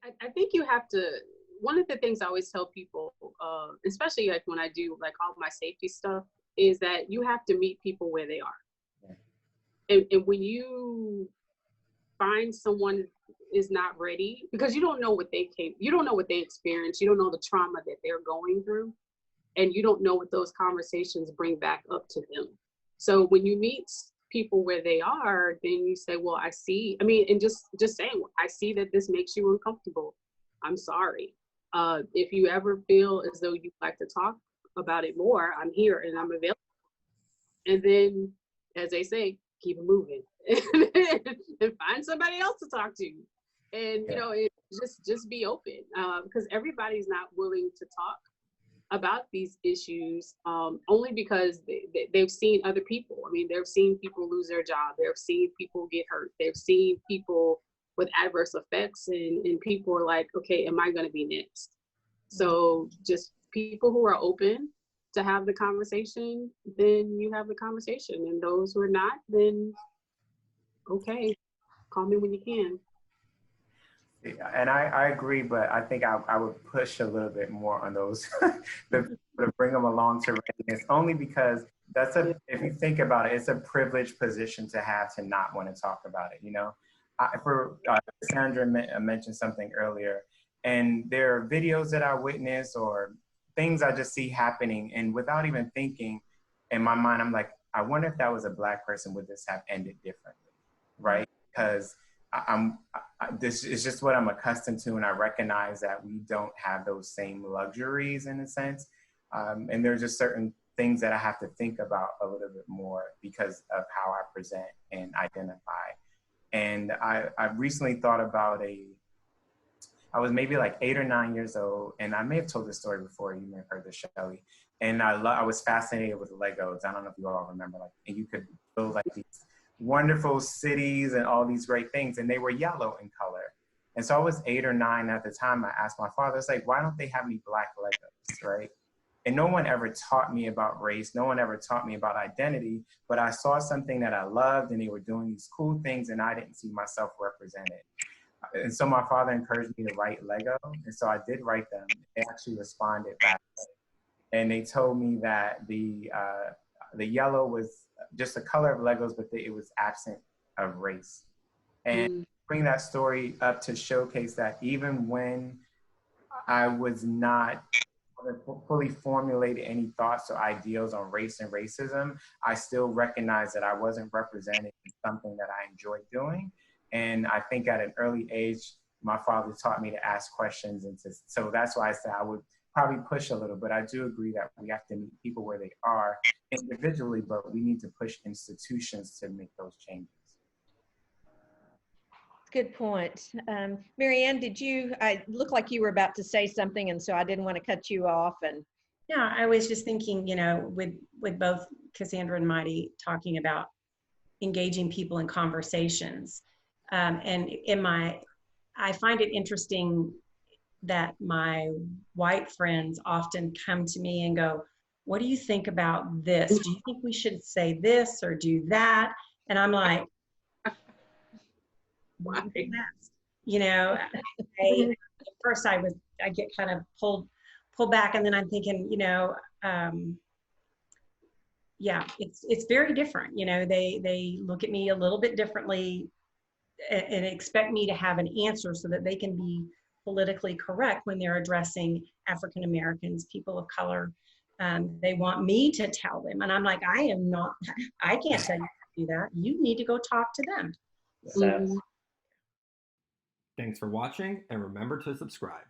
I think you have to, one of the things I always tell people, especially like when I do like all my safety stuff, is that you have to meet people where they are. And when you find someone is not ready, because you don't know what you don't know what they experienced, you don't know the trauma that they're going through, and you don't know what those conversations bring back up to them. So when you meet people where they are, then you say, well, I see, I mean, and just saying, I see that this makes you uncomfortable. I'm sorry. If you ever feel as though you'd like to talk about it more, I'm here and I'm available. And then, as they say, keep it moving and find somebody else to talk to. And, you know, just be open, because everybody's not willing to talk about these issues, only because they've seen other people. I mean, they've seen people lose their job. They've seen people get hurt. They've seen people with adverse effects, and people are like, okay, am I going to be next? So just people who are open to have the conversation, then you have the conversation. And those who are not, then okay, call me when you can. And I agree, but I think I would push a little bit more on those to bring them along to readiness, only because if you think about it, it's a privileged position to have to not want to talk about it, you know? Cassandra mentioned something earlier, and there are videos that I witness or things I just see happening, and without even thinking, in my mind, I'm like, I wonder if that was a Black person, would this have ended differently, right? Because this is just what I'm accustomed to, and I recognize that we don't have those same luxuries in a sense, and there's just certain things that I have to think about a little bit more because of how I present and identify. And I recently thought about I was maybe like 8 or 9 years old, and I may have told this story before. You may have heard this, Shelli. And I was fascinated with Legos. I don't know if you all remember, like, and you could build like these wonderful cities and all these great things, and they were yellow in color. And so I was 8 or 9 at the time. I asked my father, I was like, why don't they have any Black Legos, right? And no one ever taught me about race. No one ever taught me about identity, but I saw something that I loved, and they were doing these cool things, and I didn't see myself represented. And so my father encouraged me to write Lego. And so I did write them. They actually responded back. And they told me that the yellow was just the color of Legos, but it was absent of race. And bring that story up to showcase that even when I was not fully formulated any thoughts or ideals on race and racism, I still recognized that I wasn't represented in something that I enjoyed doing. And I think at an early age, my father taught me to ask questions. So that's why I said I would probably push a little, but I do agree that we have to meet people where they are individually, but we need to push institutions to make those changes. Good point. Mary Ann, I look like you were about to say something, and so I didn't want to cut you off. And no, I was just thinking, you know, with both Cassandra and Mighty talking about engaging people in conversations. And I find it interesting that my white friends often come to me and go, what do you think about this? Do you think we should say this or do that? And I'm like, why next? You know, at first I get kind of pulled back, and then I'm thinking, you know, yeah, it's very different. You know, they look at me a little bit differently and expect me to have an answer so that they can be politically correct when they're addressing African Americans, people of color. They want me to tell them, and I'm like, I can't tell you to do that. You need to go talk to them. So. Thanks for watching, and remember to subscribe.